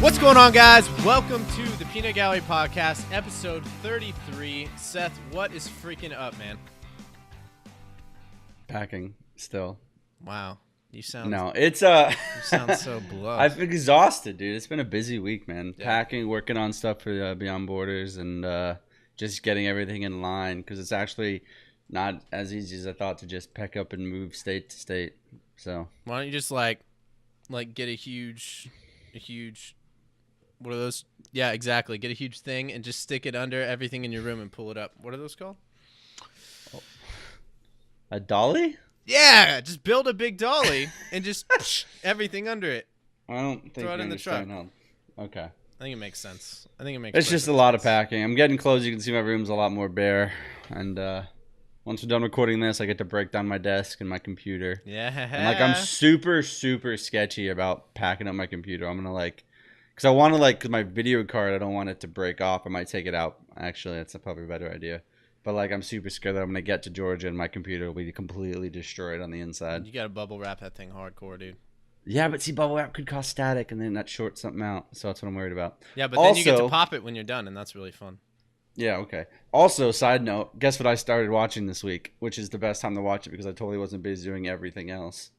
What's going on, guys? Welcome to the Peanut Gallery Podcast, episode 33. Seth, what is freaking up, man? Packing still. Wow. You sound you sound so blunt. I've been exhausted, dude. It's been a busy week, man. Yeah. Packing, working on stuff for Beyond Borders, and just getting everything in line because it's actually not as easy as I thought to just pack up and move state to state. So why don't you just like get a huge what are those? Yeah, exactly. Get a huge thing and just stick it under everything in your room and pull it up. What are those called? A dolly? Yeah, just build a big dolly and just everything under it. I don't think Throw it in the truck. Okay. I think it makes sense. It's just a lot of packing. I'm getting close. You can see my room's a lot more bare. And once we're done recording this, I get to break down my desk and my computer. Yeah. And I'm super, super sketchy about packing up my computer. I'm going to because I want to cause my video card, I don't want it to break off. I might take it out. Actually, that's probably a better idea. But I'm super scared that I'm going to get to Georgia and my computer will be completely destroyed on the inside. You got to bubble wrap that thing hardcore, dude. Yeah, but see, bubble wrap could cause static and then that shorts something out. So that's what I'm worried about. Yeah, but then you get to pop it when you're done, and that's really fun. Yeah, okay. Also, side note, guess what I started watching this week, which is the best time to watch it because I totally wasn't busy doing everything else.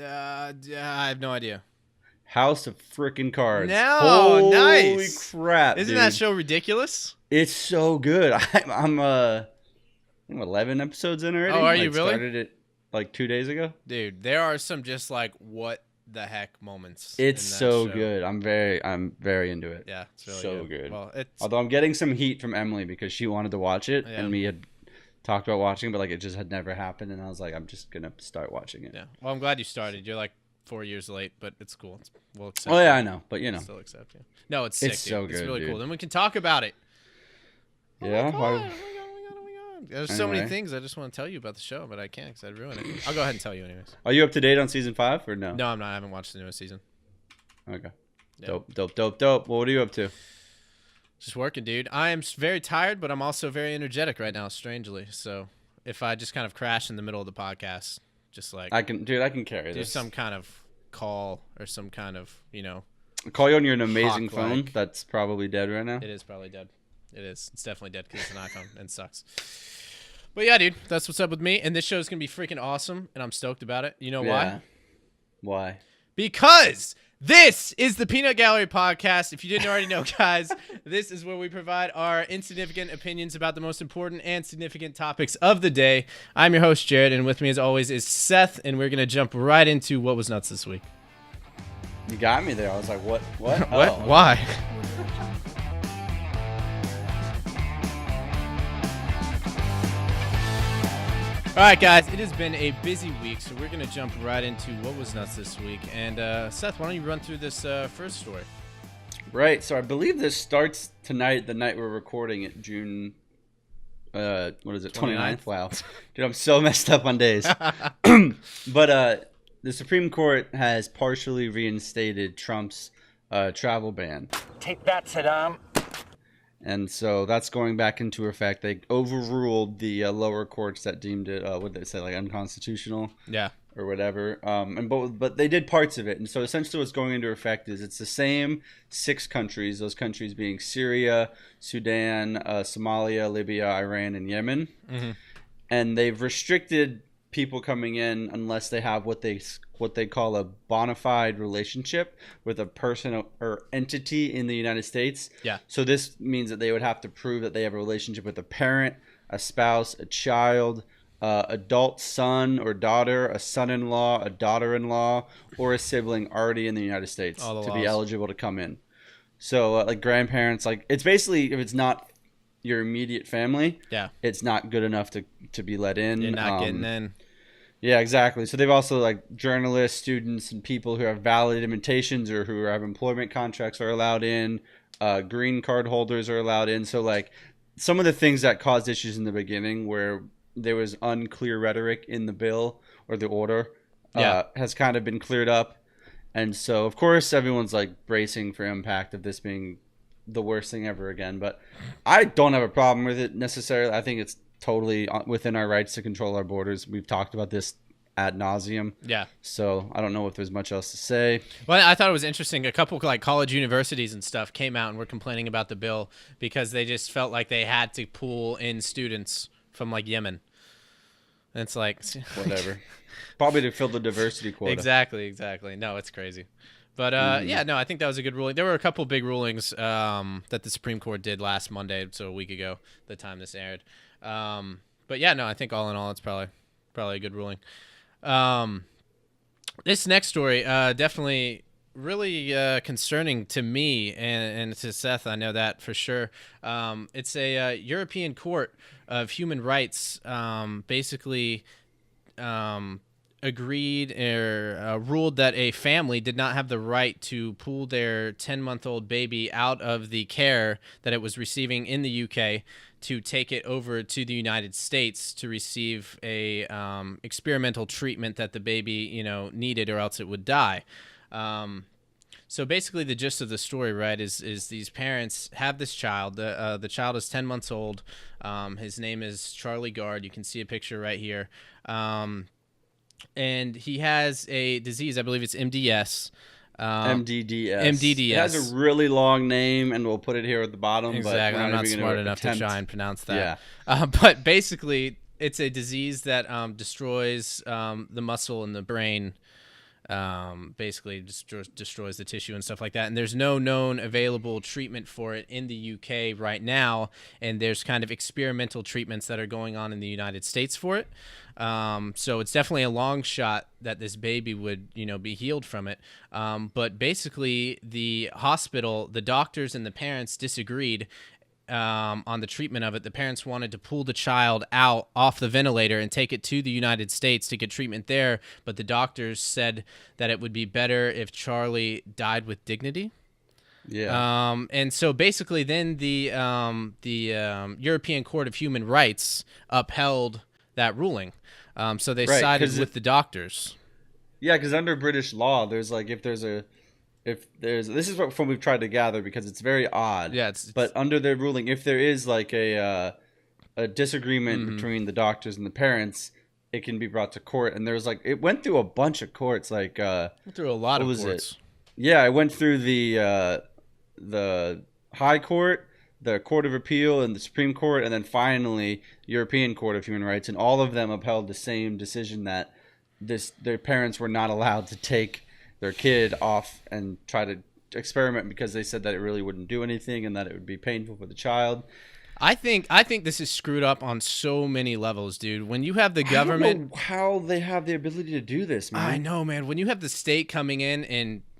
I have no idea. House of Frickin' Cards. No, Holy nice. Crap, Isn't dude. that show ridiculous? It's so good. I'm 11 episodes in already. Oh, are you really? Started it 2 days ago. Dude, there are some just what the heck moments. It's in that so show. good. I'm very into it. Yeah, it's really so good. Well, although I'm getting some heat from Emily because she wanted to watch it and we had talked about watching, but it just had never happened, and I was like, I'm just gonna start watching it. Yeah. Well, I'm glad you started. You're 4 years late, but it's cool. We'll accept. Oh yeah, I know, but still accept you. No, it's sick. It's so dude. good. It's really dude. cool. Then we can talk about it. Yeah. Oh my God. There's so many things I just want to tell you about the show, but I can't because I'd ruin it. I'll go ahead and tell you anyways. Are you up to date on season 5 or no? No, I'm not. I haven't watched the newest season. Okay. Yeah. Dope. Well, what are you up to? Just working, dude. I am very tired, but I'm also very energetic right now, strangely. So if I just kind of crash in the middle of the podcast, just I can carry do this. some kind of call or some kind of, I'll call you on your amazing Hawk-like. phone that's probably dead right now. It is probably dead. It is. It's definitely dead because it's an iPhone and sucks. But yeah, dude, that's what's up with me. And this show is going to be freaking awesome, and I'm stoked about it. You know why? Why? Because this is the Peanut Gallery Podcast. If you didn't already know, guys, this is where we provide our insignificant opinions about the most important and significant topics of the day. I'm your host, Jared, and with me, as always, is Seth, and we're going to jump right into what was nuts this week. You got me there. I was like, what? What? What? Oh. Why? All right, guys, it has been a busy week, so we're going to jump right into what was nuts this week. And Seth, why don't you run through this first story? Right. So I believe this starts tonight, the night we're recording it, June, what is it, 29th? Wow. Dude, I'm so messed up on days. But the Supreme Court has partially reinstated Trump's travel ban. Take that, Saddam. And so that's going back into effect. They overruled the lower courts that deemed it, what did they say, unconstitutional? Yeah. Or whatever. But they did parts of it. And so essentially what's going into effect is it's the same 6 countries, those countries being Syria, Sudan, Somalia, Libya, Iran, and Yemen. Mm-hmm. And they've restricted people coming in unless they have what they call a bona fide relationship with a person or entity in the United States. Yeah. So this means that they would have to prove that they have a relationship with a parent, a spouse, a child, adult son or daughter, a son-in-law, a daughter-in-law, or a sibling already in the United States to be eligible to come in. So grandparents, it's basically, if it's not your immediate family, it's not good enough to be let in. You're not getting in. Yeah, exactly. So they've also journalists, students, and people who have valid invitations or who have employment contracts are allowed in. Green card holders are allowed in. So some of the things that caused issues in the beginning where there was unclear rhetoric in the bill or the order has kind of been cleared up. And so, of course, everyone's bracing for impact of this being the worst thing ever again. But I don't have a problem with it necessarily. I think it's totally within our rights to control our borders. We've talked about this ad nauseum. Yeah. So I don't know if there's much else to say. Well, I thought it was interesting. A couple like college universities and stuff came out and were complaining about the bill because they just felt like they had to pull in students from like Yemen. And it's like Whatever. Probably to fill the diversity quota. Exactly. No, it's crazy. But yeah, no, I think that was a good ruling. There were a couple big rulings that the Supreme Court did last Monday, so a week ago, the time this aired. But yeah, no, I think all in all, it's probably a good ruling. This next story, definitely really concerning to me and to Seth. I know that for sure. It's a European Court of Human Rights basically agreed or ruled that a family did not have the right to pull their 10-month-old baby out of the care that it was receiving in the UK to take it over to the United States to receive a experimental treatment that the baby, needed, or else it would die. So basically, the gist of the story, right, is these parents have this child. The child is 10 months old. His name is Charlie Gard. You can see a picture right here. And he has a disease. I believe it's MDS. MDDS. MDDS. It has a really long name, and we'll put it here at the bottom. Exactly. But I'm not smart enough to try and pronounce that. Yeah. But basically, it's a disease that destroys the muscle in the brain. Basically destroys the tissue and stuff like that. And there's no known available treatment for it in the UK right now. And there's kind of experimental treatments that are going on in the United States for it. So it's definitely a long shot that this baby would, be healed from it. But basically the hospital, the doctors and the parents disagreed on the treatment of it. The parents wanted to pull the child out off the ventilator and take it to the United States to get treatment there, but the doctors said that it would be better if Charlie died with dignity. Yeah. And so basically then the European Court of Human Rights upheld that ruling. So they sided with the doctors. Yeah, because under British law, there's like this is what from we've tried to gather because it's very odd. Yeah, but under their ruling, if there is like a disagreement between the doctors and the parents, it can be brought to court. And there's like it went through a bunch of courts, like went through a lot of courts. Yeah, it went through the High Court, the Court of Appeal, and the Supreme Court, and then finally European Court of Human Rights, and all of them upheld the same decision that their parents were not allowed to take their kid off and try to experiment because they said that it really wouldn't do anything and that it would be painful for the child. I think this is screwed up on so many levels, dude. When you have the government, I don't know how they have the ability to do this, man. I know, man. When you have the state coming in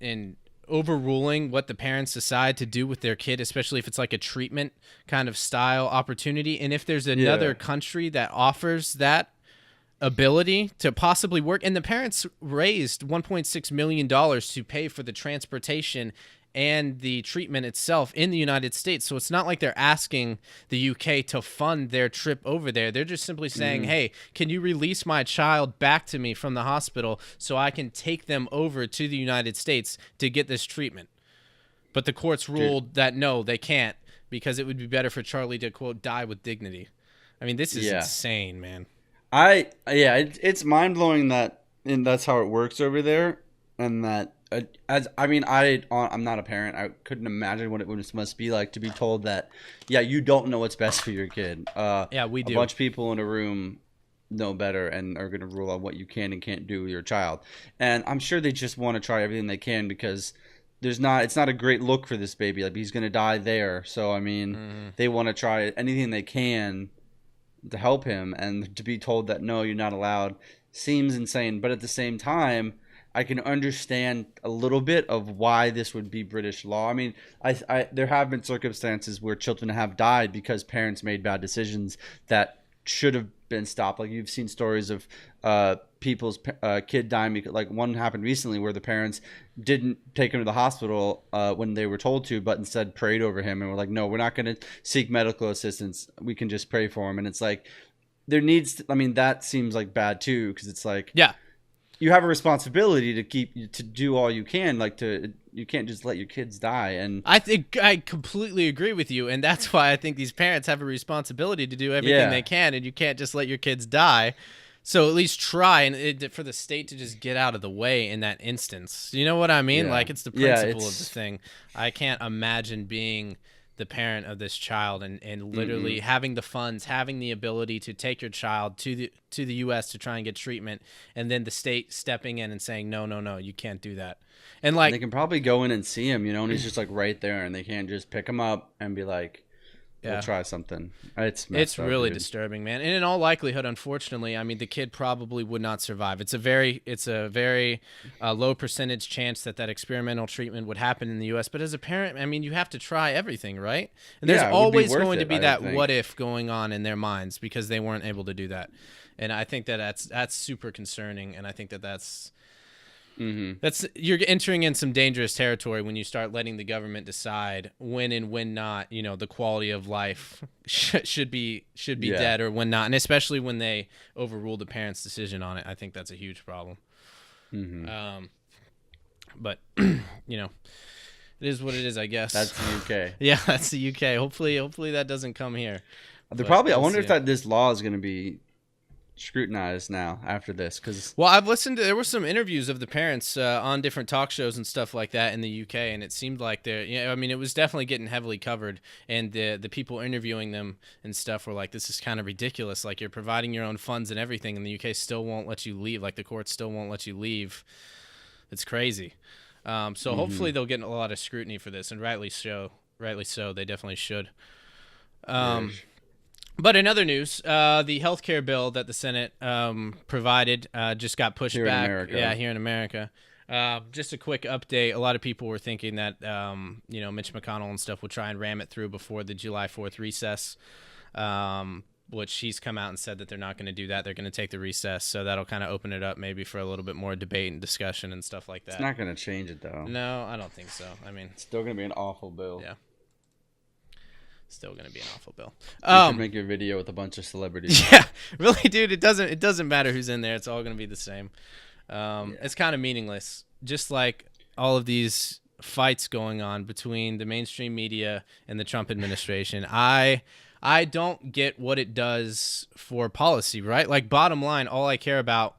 and overruling what the parents decide to do with their kid, especially if it's like a treatment kind of style opportunity, and if there's another country that offers that ability to possibly work, and the parents raised $1.6 million to pay for the transportation and the treatment itself in the United States. So it's not like they're asking the UK to fund their trip over there. They're just simply saying, hey, can you release my child back to me from the hospital so I can take them over to the United States to get this treatment? But the courts ruled that no, they can't, because it would be better for Charlie to, quote, die with dignity. I mean, this is insane, man. It's mind blowing that that's how it works over there, and that I'm not a parent. I couldn't imagine what it must be like to be told that you don't know what's best for your kid. We do. A bunch of people in a room know better and are going to rule on what you can and can't do with your child, and I'm sure they just want to try everything they can because it's not a great look for this baby. Like he's going to die there, so I mean they want to try anything they can to help him, and to be told that no, you're not allowed seems insane. But at the same time, I can understand a little bit of why this would be British law. I mean, there have been circumstances where children have died because parents made bad decisions that should have been stopped. Like you've seen stories of people's kid dying. Like one happened recently where the parents didn't take him to the hospital when they were told to, but instead prayed over him and were like, no, we're not going to seek medical assistance. We can just pray for him. And it's like that seems like bad too, because it's like, you have a responsibility to do all you can. You can't just let your kids die. And I think I completely agree with you, and that's why I think these parents have a responsibility to do everything they can, and you can't just let your kids die. So at least try for the state to just get out of the way in that instance. You know what I mean? Yeah. Like, it's the Yeah, principle of the thing. I can't imagine being the parent of this child and literally having the funds, having the ability to take your child to the US to try and get treatment, and then the state stepping in and saying, no, no, no, you can't do that. And like, they can probably go in and see him, and he's just like right there, and they can't just pick him up and be like, we'll try something. It's really dude. disturbing, man. And in all likelihood, unfortunately, I mean, the kid probably would not survive. It's a very low percentage chance that experimental treatment would happen in the U.S. But as a parent, I mean, you have to try everything, right? And there's always going to be that what if going on in their minds because they weren't able to do that. And I think that's super concerning. And I think that's you're entering in some dangerous territory when you start letting the government decide when and when not, the quality of life should be dead or when not, and especially when they overrule the parents' decision on it. I think that's a huge problem. But it is what it is, I guess. That's the UK. Yeah, that's the UK. Hopefully that doesn't come here. I wonder if this law is going to be scrutinized now after this, because I've listened to, there were some interviews of the parents on different talk shows and stuff like that in the UK, and it seemed like I mean, it was definitely getting heavily covered, and the people interviewing them and stuff were like, this is kind of ridiculous, like, you're providing your own funds and everything, and the UK still won't let you leave, like the courts still won't let you leave. It's crazy. So hopefully they'll get a lot of scrutiny for this, and rightly so. They definitely should. But in other news, the healthcare bill that the Senate provided just got pushed back. Here in America. Just a quick update. A lot of people were thinking that Mitch McConnell and stuff would try and ram it through before the July 4th recess, which he's come out and said that they're not going to do that. They're going to take the recess, so that'll kind of open it up maybe for a little bit more debate and discussion and stuff like that. It's not going to change it, though. No, I don't think so. I mean, it's still going to be an awful bill. Yeah. Still gonna be an awful bill. You should make your video with a bunch of celebrities. Yeah, really, dude. It doesn't matter who's in there. It's all gonna be the same. It's kind of meaningless. Just like all of these fights going on between the mainstream media and the Trump administration. I don't get what it does for policy, right? Like, bottom line, all I care about,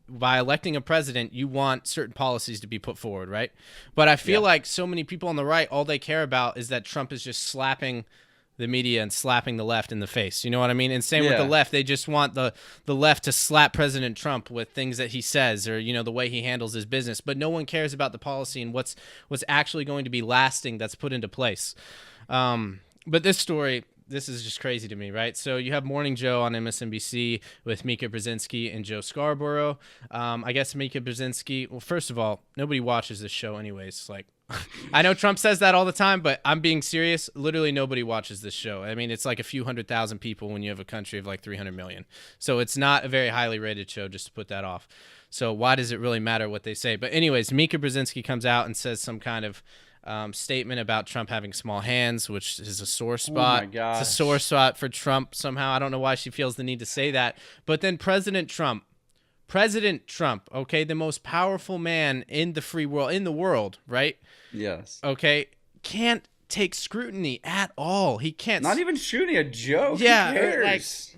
by electing a president, you want certain policies to be put forward, right? But I feel like so many people on the right, all they care about is that Trump is just slapping the media and slapping the left in the face. You know what I mean? And same with the left. They just want the left to slap President Trump with things that he says or, the way he handles his business. But no one cares about the policy and what's actually going to be lasting that's put into place. But this story, this is just crazy to me, right? So you have Morning Joe on MSNBC with Mika Brzezinski and Joe Scarborough. I guess Mika Brzezinski, well, first of all, nobody watches this show anyways. Like, I know Trump says that all the time, but I'm being serious. Literally nobody watches this show. I mean, it's like a few 100,000 people when you have a country of like 300 million. So it's not a very highly rated show, just to put that off. So why does it really matter what they say? But anyways, Mika Brzezinski comes out and says some kind of statement about Trump having small hands, which is a sore spot. Oh my gosh. It's a sore spot for Trump somehow. I don't know why she feels the need to say that. But then President Trump, okay, the most powerful man in the world, right? Yes. Okay, can't take scrutiny at all. He can't. Not even scrutiny, a joke. Yeah, Who cares?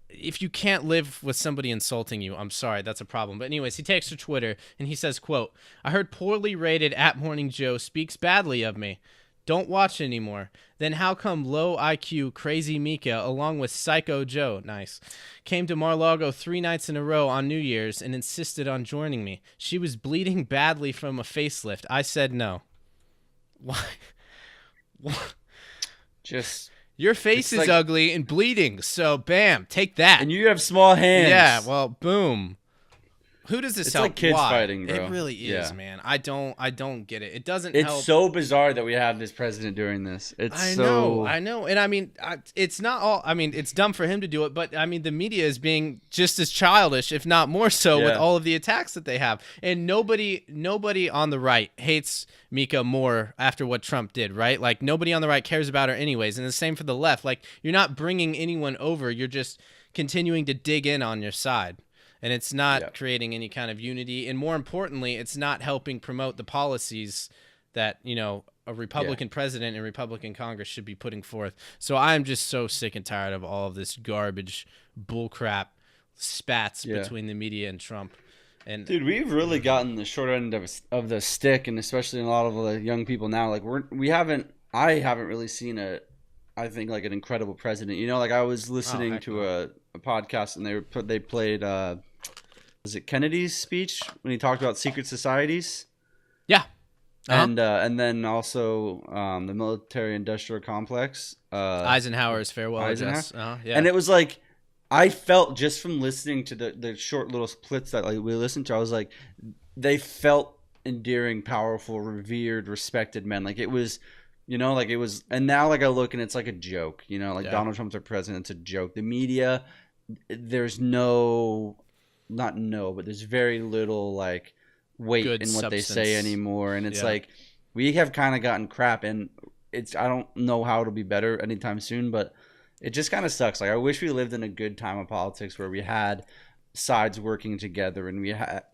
If you can't live with somebody insulting you, I'm sorry, that's a problem. But anyways, he takes to Twitter and he says, quote, "I heard poorly rated @Morning Joe speaks badly of me. Don't watch anymore. Then how come low IQ crazy Mika along with Psycho Joe, nice, came to Mar-a-Lago 3 nights in a row on New Year's and insisted on joining me? She was bleeding badly from a facelift. I said no." Why? What? Just... Your face is ugly and bleeding, so bam, take that. And you have small hands. Yeah, well, boom. Who does this help? It's like kids fighting, bro. It really is, man. I don't get it. It doesn't help. It's so bizarre that we have this president doing this. I know. And I mean, it's not all, I mean, it's dumb for him to do it, but I mean, the media is being just as childish, if not more so, with all of the attacks that they have. And nobody on the right hates Mika more after what Trump did, right? Like, nobody on the right cares about her anyways. And the same for the left. Like, you're not bringing anyone over. You're just continuing to dig in on your side. And it's not creating any kind of unity. And more importantly, it's not helping promote the policies that, a Republican president and Republican Congress should be putting forth. So I'm just so sick and tired of all of this garbage bullcrap spats between the media and Trump. And dude, we've really gotten the short end of the stick, and especially in a lot of the young people now. Like I haven't really seen I think like an incredible president. You know, like I was listening to a podcast, and they played was it Kennedy's speech when he talked about secret societies? Yeah. And then also the military-industrial complex. Eisenhower's farewell address. Yeah. And it was like, I felt just from listening to the short little splits that like we listened to, I was like, they felt endearing, powerful, revered, respected men. Like it was, you know, like it was. And now like I look and it's like a joke. You know, like Donald Trump's our president. It's a joke. The media, there's there's very little like weight good in what substance. They say anymore, and it's like we have kind of gotten crap, and I don't know how it'll be better anytime soon, but it just kind of sucks. Like I wish we lived in a good time of politics where we had sides working together, and we had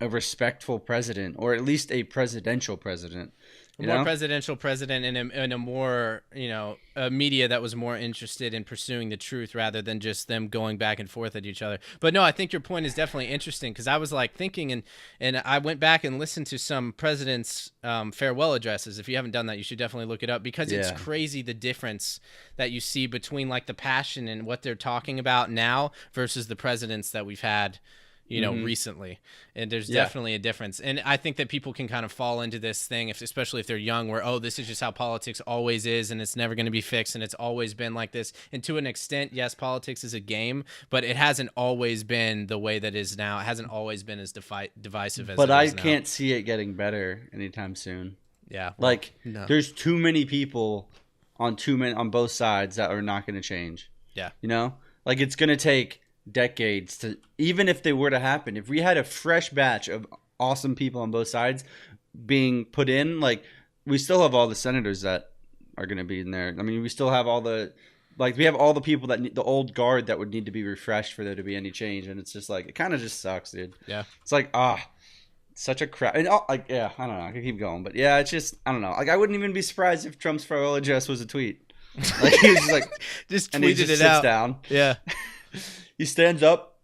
a respectful president, or at least a presidential president. A more presidential president, and a more, you know, a media that was more interested in pursuing the truth rather than just them going back and forth at each other. But no, I think your point is definitely interesting, because I was like thinking, and I went back and listened to some presidents' farewell addresses. If you haven't done that, you should definitely look it up, because it's crazy the difference that you see between like the passion and what they're talking about now versus the presidents that we've had, you know, recently. And there's definitely a difference. And I think that people can kind of fall into this thing, especially if they're young, where, oh, this is just how politics always is, and it's never going to be fixed, and it's always been like this. And to an extent, yes, politics is a game, but it hasn't always been the way that it is now. It hasn't always been as divisive as it is now. But I can't see it getting better anytime soon. Yeah. Like, there's too many people on both sides that are not going to change. Yeah. You know? Like, it's going to take decades to, even if they were to happen, if we had a fresh batch of awesome people on both sides being put in, like we still have all the senators that are going to be in there. I mean, we still have we have all the people that the old guard that would need to be refreshed for there to be any change. And it's just like, it kind of just sucks, dude. Yeah. It's like, such a crap. And I don't know. I could keep going, but yeah, it's just, I don't know. Like, I wouldn't even be surprised if Trump's farewell address was a tweet. Like, he's just like, just tweeted it out. Down. Yeah. He stands up,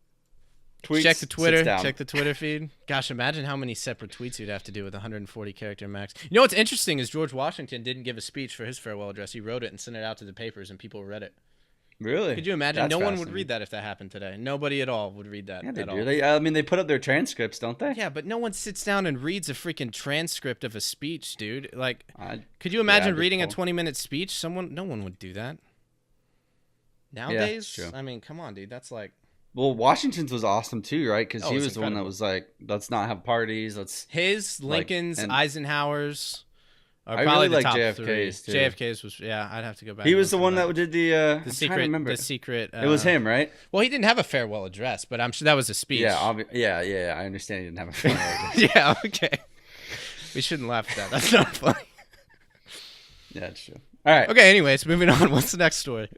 tweets, check the Twitter, sits down. check the Twitter feed. Gosh, imagine how many separate tweets you'd have to do with 140 character max. You know what's interesting is George Washington didn't give a speech for his farewell address. He wrote it and sent it out to the papers, and people read it. Really? Could you imagine? No one would read that if that happened today. Nobody at all would read that. Yeah, they at do. all. They put up their transcripts, don't they? Yeah, but no one sits down and reads a freaking transcript of a speech, dude. Like, could you imagine reading a 20-minute speech? No one would do that. Nowadays, I mean, come on, dude. That's like. Well, Washington's was awesome too, right? Because he was the one that was like, "Let's not have parties. Let's." His, Lincoln's, Eisenhower's. I really like JFK's too. JFK's was, I'd have to go back. He was the one that did the secret. The secret. It was him, right? Well, he didn't have a farewell address, but I'm sure that was a speech. Yeah. I understand he didn't have a farewell address. Yeah, okay. We shouldn't laugh at that. That's not funny. Yeah, it's true. All right. Okay. Anyways, moving on. What's the next story?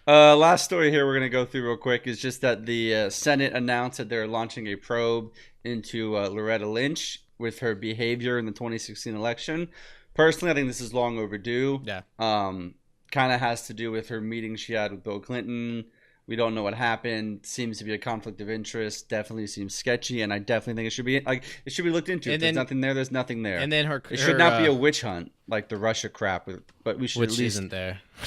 Last story here we're going to go through real quick is just that the Senate announced that they're launching a probe into Loretta Lynch with her behavior in the 2016 election. Personally, I think this is long overdue. Yeah. Kind of has to do with her meeting she had with Bill Clinton. We don't know what happened. Seems to be a conflict of interest. Definitely seems sketchy, and I definitely think it should be looked into. If there's nothing there, there's nothing there. And then it should not be a witch hunt like the Russia crap. But we should at least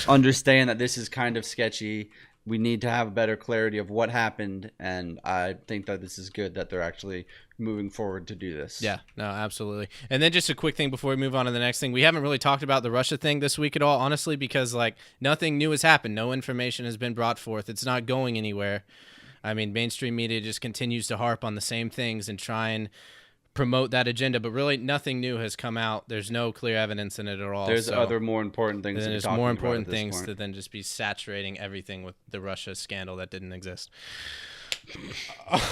understand that this is kind of sketchy. We need to have better clarity of what happened, and I think that this is good that they're actually moving forward to do this. Yeah, no, absolutely. And then just a quick thing before we move on to the next thing. We haven't really talked about the Russia thing this week at all, honestly, because like nothing new has happened. No information has been brought forth. It's not going anywhere. I mean, mainstream media just continues to harp on the same things and try and promote that agenda, but really nothing new has come out. There's no clear evidence in it at all. There's other more important things. There's more important things to then just be saturating everything with the Russia scandal that didn't exist.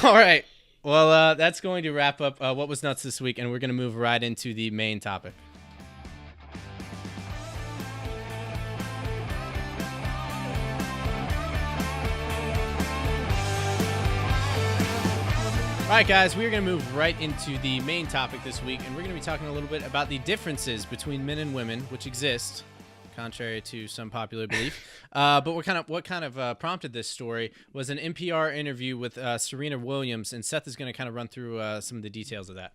All right. Well, that's going to wrap up What Was Nuts this week, and we're going to move right into the main topic. All right, guys, we're going to move right into the main topic this week, and we're going to be talking a little bit about the differences between men and women, which exist, contrary to some popular belief. But what kind of prompted this story was an NPR interview with Serena Williams, and Seth is going to kind of run through some of the details of that.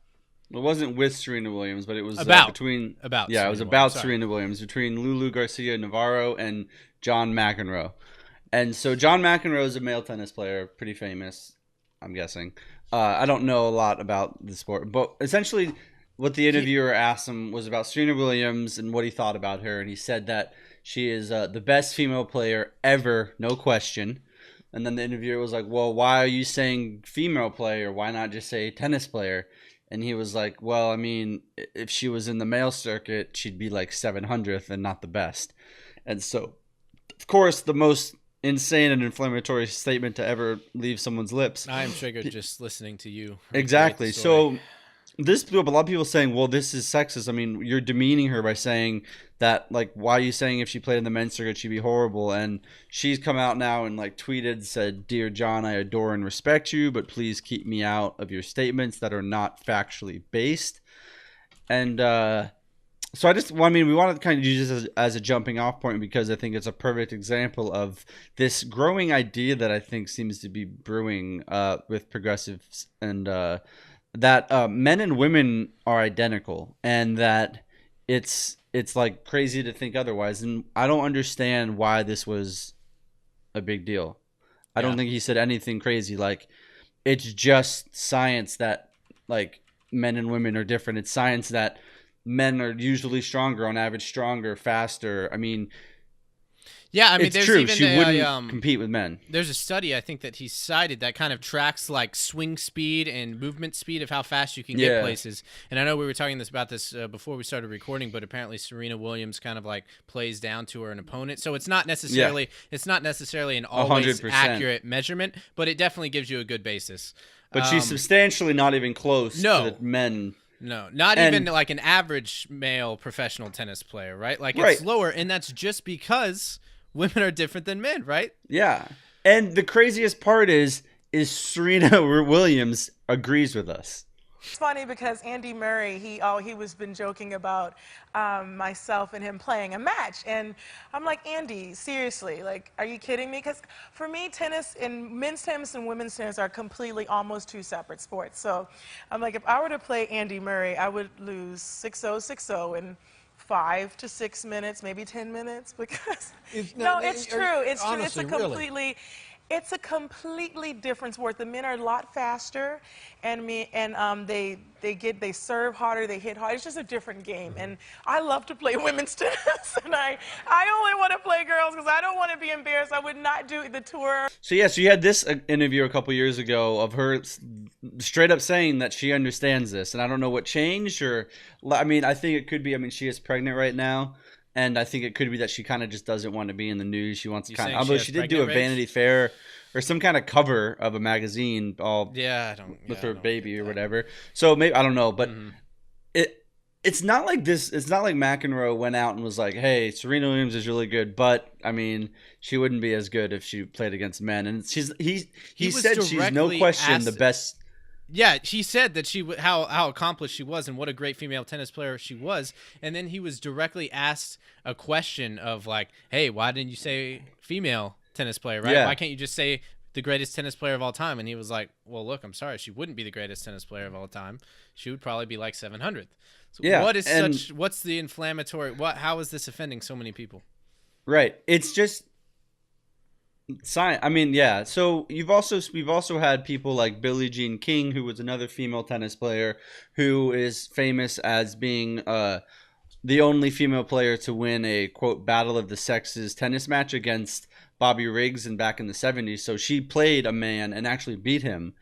It wasn't with Serena Williams, but it was between. Yeah, it was about Serena Williams, between Lulu Garcia Navarro and John McEnroe. And so John McEnroe is a male tennis player, pretty famous, I'm guessing. I don't know a lot about the sport, but essentially what the interviewer asked him was about Serena Williams and what he thought about her. And he said that she is the best female player ever, no question. And then the interviewer was like, well, why are you saying female player? Why not just say tennis player? And he was like, well, I mean, if she was in the male circuit, she'd be like 700th and not the best. And so, of course, the most insane and inflammatory statement to ever leave someone's lips. I am triggered just listening to you. Exactly. So a lot of people saying, well, this is sexist. I mean, you're demeaning her by saying that, like, why are you saying if she played in the men's circuit, she'd be horrible? And she's come out now and like tweeted, said, "Dear John, I adore and respect you, but please keep me out of your statements that are not factually based." And so we want to kind of use this as a jumping off point because I think it's a perfect example of this growing idea that I think seems to be brewing with progressives, and that men and women are identical, and that it's like crazy to think otherwise. And I don't understand why this was a big deal. I don't think he said anything crazy. Like, it's just science that like men and women are different. It's science that men are usually stronger, on average, stronger, faster. I mean, yeah, I mean, it's there's true. Even she wouldn't compete with men. There's a study I think that he cited that kind of tracks like swing speed and movement speed of how fast you can get places. And I know we were talking about this before we started recording, but apparently Serena Williams kind of like plays down to her an opponent. So it's not necessarily an always 100%. accurate measurement, but it definitely gives you a good basis. But she's substantially not even close to the men. No, not even like an average male professional tennis player, right? Like it's lower, and that's just because women are different than men, right? Yeah. And the craziest part is Serena Williams agrees with us. It's funny because Andy Murray, he was been joking about myself and him playing a match, and I'm like, Andy, seriously, like, are you kidding me? Because for me, tennis and men's tennis and women's tennis are completely almost two separate sports. So I'm like, if I were to play Andy Murray, I would lose 6-0, 6-0 in 5 to 6 minutes, maybe 10 minutes, because it's true. It's true. It's a completely different sport. The men are a lot faster, and they serve harder, they hit harder. It's just a different game, and I love to play women's tennis, and I only want to play girls because I don't want to be embarrassed. I would not do the tour. So you had this interview a couple years ago of her straight up saying that she understands this, and I don't know what changed, or I mean, I think it could be. I mean, she is pregnant right now. And I think it could be that she kind of just doesn't want to be in the news. She wants to kind of, although she did do a Vanity Fair or some kind of cover of a magazine, with her baby or whatever. So maybe, I don't know, but it's not like this. It's not like McEnroe went out and was like, "Hey, Serena Williams is really good, but I mean, she wouldn't be as good if she played against men." And he said she's no question the best. Yeah, he said that how accomplished she was and what a great female tennis player she was. And then he was directly asked a question of like, hey, why didn't you say female tennis player, right? Yeah. Why can't you just say the greatest tennis player of all time? And he was like, well, look, I'm sorry. She wouldn't be the greatest tennis player of all time. She would probably be like 700th. So what's the inflammatory, how is this offending so many people? Right. It's just science. I mean, yeah. So we've also had people like Billie Jean King, who was another female tennis player, who is famous as being the only female player to win a quote battle of the sexes tennis match against Bobby Riggs back in the 70s. So she played a man and actually beat him.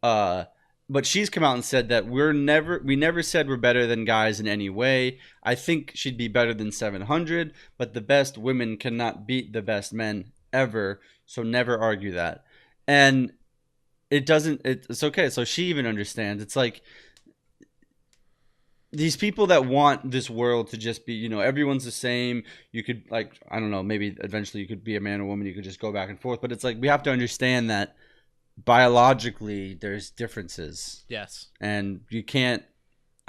But she's come out and said that we never said we're better than guys in any way. I think she'd be better than 700, but the best women cannot beat the best men ever, so never argue that. And it's okay. So she even understands. It's like these people that want this world to just be, everyone's the same. You could, like, I don't know, maybe eventually you could be a man or woman, you could just go back and forth, but it's like we have to understand that biologically there's differences. Yes. And you can't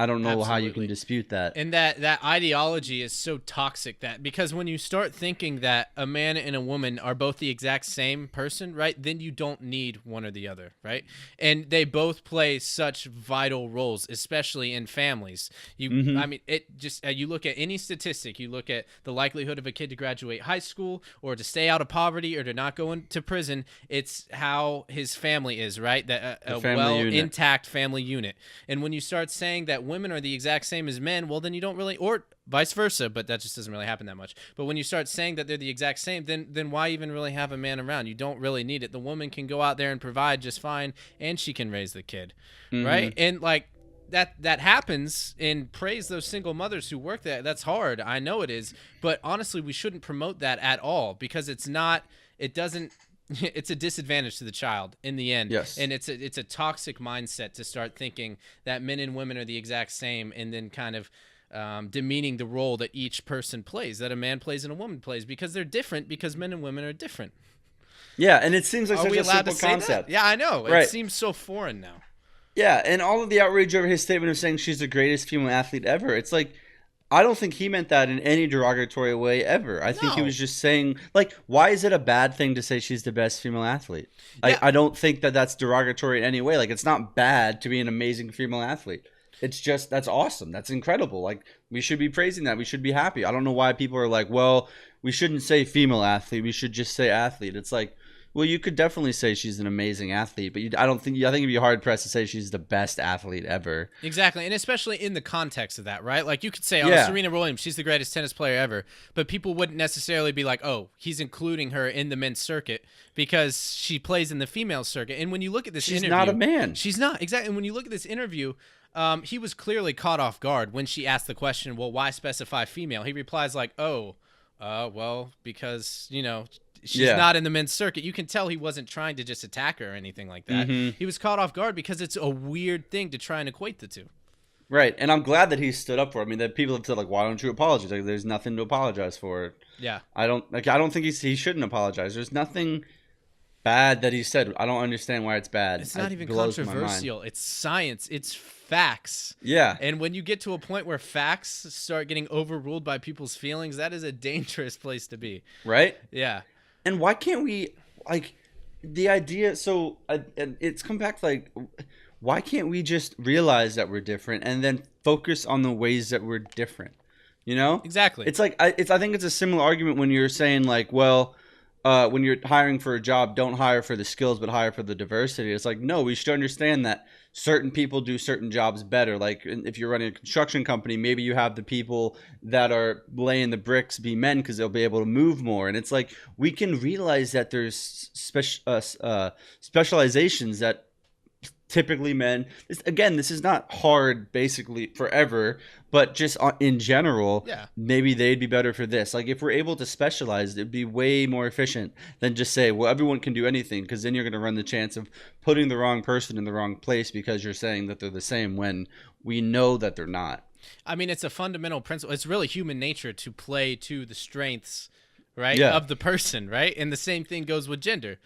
I don't know how you can Absolutely. dispute that. And that ideology is so toxic that because when you start thinking that a man and a woman are both the exact same person, right, then you don't need one or the other, right? And they both play such vital roles, especially in families. I mean, it just you look at any statistic, you look at the likelihood of a kid to graduate high school or to stay out of poverty or to not go into prison. It's how his family is, right? That a well intact family unit. And when you start saying that women are the exact same as men, well, then you don't really, or vice versa, but that just doesn't really happen that much. But when you start saying that they're the exact same, then why even really have a man around? You don't really need it. The woman can go out there and provide just fine, and she can raise the kid, right? And like that happens, and praise those single mothers who work that. That's hard. I know it is, but honestly, we shouldn't promote that at all because it's not. It doesn't. It's a disadvantage to the child in the end. Yes. And it's a toxic mindset to start thinking that men and women are the exact same and then kind of demeaning the role that each person plays, that a man plays and a woman plays, because they're different, because men and women are different. Yeah, and it seems like Are such we a allowed simple to say concept. that? Yeah, I know. Right. It seems so foreign now. Yeah, and all of the outrage over his statement of saying she's the greatest female athlete ever. It's like, I don't think he meant that in any derogatory way ever. I think he No. was just saying, like, why is it a bad thing to say she's the best female athlete? Yeah. I don't think that that's derogatory in any way. Like, it's not bad to be an amazing female athlete. It's just, that's awesome. That's incredible. Like, we should be praising that. We should be happy. I don't know why people are like, well, we shouldn't say female athlete. We should just say athlete. It's like, well, you could definitely say she's an amazing athlete, but I think it'd be hard pressed to say she's the best athlete ever. Exactly, and especially in the context of that, right? Like you could say, oh, Yeah. Serena Williams, she's the greatest tennis player ever, but people wouldn't necessarily be like, oh, he's including her in the men's circuit because she plays in the female circuit. And when you look at this She's interview, not a man. She's not, exactly. And when you look at this interview, he was clearly caught off guard when she asked the question, well, why specify female? He replies like, oh, well, because, you know, she's not in the men's circuit. You can tell he wasn't trying to just attack her or anything like that. He was caught off guard because it's a weird thing to try and equate the two. Right, and I'm glad that he stood up for it. I mean, that people have said, like, why don't you apologize? Like, there's nothing to apologize for. Yeah. I don't think he shouldn't apologize. There's nothing bad that he said. I don't understand why it's bad. It's not It even blows my controversial. mind. It's science. It's facts. Yeah. And when you get to a point where facts start getting overruled by people's feelings, that is a dangerous place to be. Right? Yeah. And why can't we, like, the idea, so and it's come back, like, why can't we just realize that we're different and then focus on the ways that we're different? You know? Exactly. It's like, I think it's a similar argument when you're saying, like, well, when you're hiring for a job, don't hire for the skills, but hire for the diversity. It's like, no, we should understand that certain people do certain jobs better. Like if you're running a construction company, maybe you have the people that are laying the bricks be men because they'll be able to move more. And it's like, we can realize that there's specializations that typically men, this is not hard basically forever, but just in general, maybe they'd be better for this. Like if we're able to specialize, it'd be way more efficient than just say, well, everyone can do anything, because then you're going to run the chance of putting the wrong person in the wrong place because you're saying that they're the same when we know that they're not. I mean, it's a fundamental principle. It's really human nature to play to the strengths, right, Yeah. of the person, right? And the same thing goes with gender.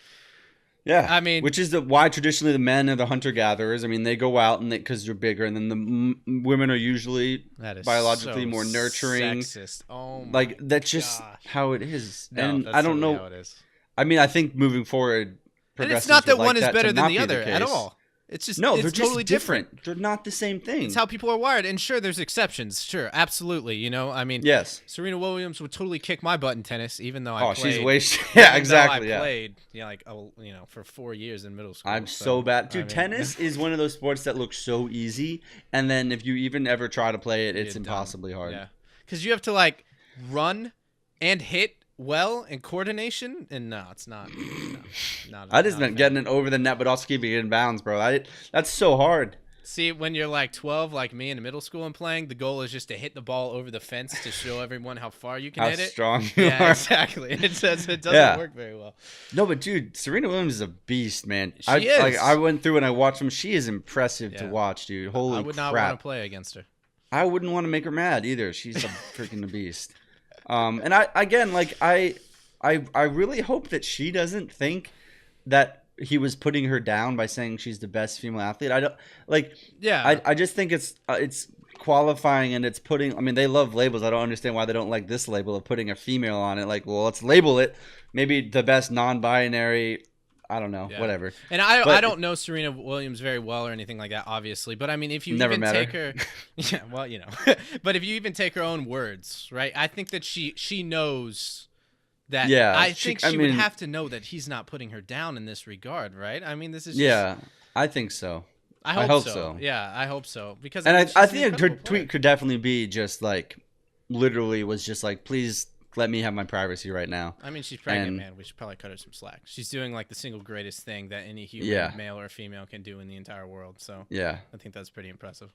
Yeah, I mean, which is why traditionally the men are the hunter-gatherers. I mean, they go out and because they're bigger, and then the women are usually biologically more nurturing. Sexist. Oh my like that's just gosh. how it is. No, And that's I don't totally know. how it is. I mean, I think moving forward, And it's not that would one like is that better to than not the be other at case. all. It's just No, it's they're totally just different. They're not the same thing. It's how people are wired, and sure, there's exceptions. Sure, absolutely. You know, I mean, Yes. Serena Williams would totally kick my butt in tennis, even though I Oh, played. she's way. Yeah, even exactly. though I Yeah. played, for 4 years in middle school. I'm so bad, dude. I mean, tennis is one of those sports that looks so easy, and then if you even ever try to play it, it's You're dumb. impossibly hard. Yeah, because you have to like run and hit well and coordination, and no, it's not. Not I just not meant getting it over the net, but also keeping it in bounds, bro. That's so hard. See, when you're like 12, like me in middle school and playing, the goal is just to hit the ball over the fence to show everyone how far you can How hit it. strong you Yeah, are. exactly. It doesn't Yeah. work very well. No, but dude, Serena Williams is a beast, man. She is. Like, I went through and I watched them. She is impressive to Yeah. watch, dude. Holy I would not crap. want to play against her. I wouldn't want to make her mad either. She's a freaking beast. And I really hope that she doesn't think that he was putting her down by saying she's the best female athlete. I don't like. Yeah. I just think it's qualifying and it's putting, I mean, they love labels. I don't understand why they don't like this label of putting a female on it. Like, well, let's label it. Maybe the best non-binary, I don't know, whatever. And I don't know Serena Williams very well or anything like that, obviously. But I mean, if you Never even met take her. yeah, well, you know, but if you even take her own words, right? I think that she knows that. Yeah, I think she would mean, have to know that he's not putting her down in this regard, right? I mean, this is yeah, I think so. I hope so. Yeah, I hope so. Because And I, mean, I she's an think a incredible good player. tweet could definitely be just like, literally was just like, please let me have my privacy right now. I mean, she's pregnant, And- man. We should probably cut her some slack. She's doing like the single greatest thing that any human, male or female, can do in the entire world. So Yeah. I think that's pretty impressive.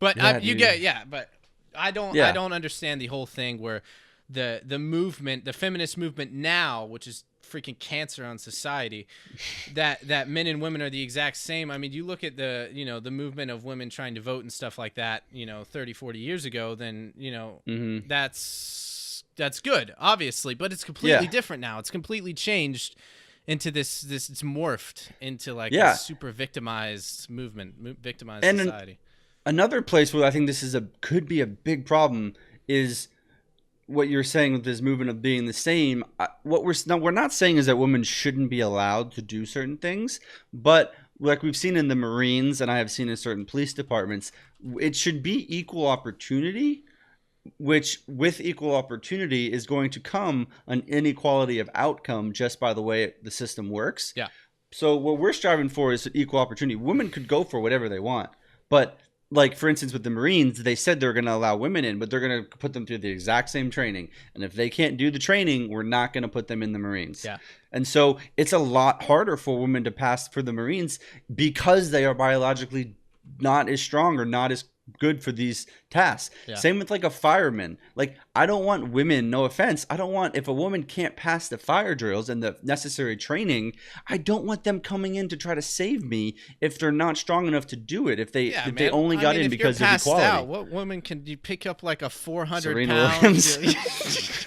But Yeah, you dude. get, but I don't Yeah. understand the whole thing where the movement, the feminist movement now, which is freaking cancer on society, that men and women are the exact same. I mean, you look at the, you know, the movement of women trying to vote and stuff like that, you know, 30, 40 years ago, then, you know, that's good, obviously, but it's completely different now. It's completely changed into this it's morphed into like a super victimized movement, victimized And society. Another place where I think this is could be a big problem is what you're saying with this movement of being the same. What we're not saying is that women shouldn't be allowed to do certain things, but like we've seen in the Marines and I have seen in certain police departments, it should be equal opportunity, which with equal opportunity is going to come an inequality of outcome just by the way the system works. Yeah. So what we're striving for is equal opportunity. Women could go for whatever they want, but like, for instance, with the Marines, they said they're going to allow women in, but they're going to put them through the exact same training. And if they can't do the training, we're not going to put them in the Marines. Yeah. And so it's a lot harder for women to pass for the Marines because they are biologically not as strong or not as good for these tasks. Yeah. Same with like a fireman. Like, I don't want women, no offense, I don't want, if a woman can't pass the fire drills and the necessary training, I don't want them coming in to try to save me if they're not strong enough to do it. If they only got in because of equality. Out, what woman can you pick up like a 400 Serena pound? Williams.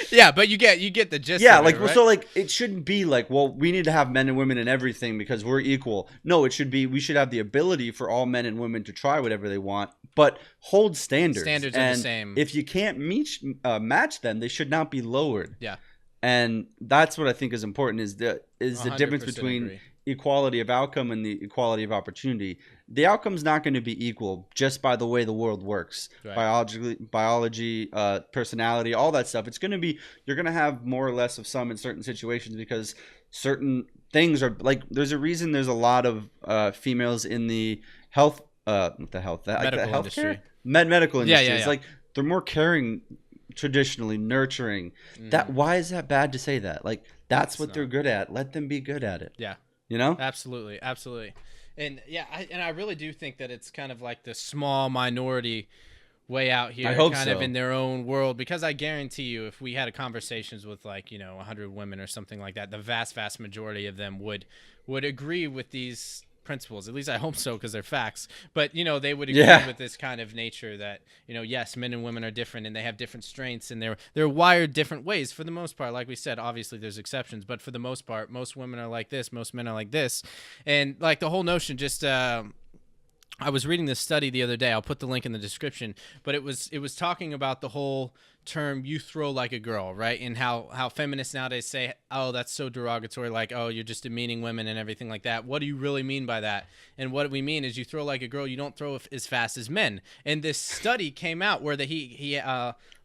Yeah, but you get the gist. Yeah, of like it, right? so, like it shouldn't be like, well, we need to have men and women in everything because we're equal. No, it should be we should have the ability for all men and women to try whatever they want, but hold standards. Standards are the same. If you can't match them, they should not be lowered. Yeah, and that's what I think is important is the difference 100% between agree. equality of outcome and the equality of opportunity. The outcome's not going to be equal just by the way the world works. Right. Biology, personality, all that stuff. It's going to be, you're going to have more or less of some in certain situations because certain things are like, there's a reason there's a lot of females in the medical industry. Medical industry. Yeah. It's like they're more caring, traditionally nurturing. Why is that bad to say that? Like, that's what they're good at. Let them be good at it. Yeah. You know? Absolutely. And yeah, I really do think that it's kind of like the small minority way out here, I hope kind so. of in their own world, because I guarantee you, if we had conversations with like, you know, 100 women or something like that, the vast majority of them would agree with these principles. At least I hope so, because they're facts. But, you know, they would agree with this kind of nature that, you know, yes, men and women are different and they have different strengths and they're wired different ways for the most part. Like we said, obviously there's exceptions, but for the most part, most women are like this, most men are like this. And like the whole notion, just I was reading this study the other day. I'll put the link in the description, but it was talking about the whole term "you throw like a girl," right? And how feminists nowadays say, "Oh, that's so derogatory," like, "Oh, you're just demeaning women and everything like that." What do you really mean by that? And what we mean is, you throw like a girl. You don't throw as fast as men. And this study came out where he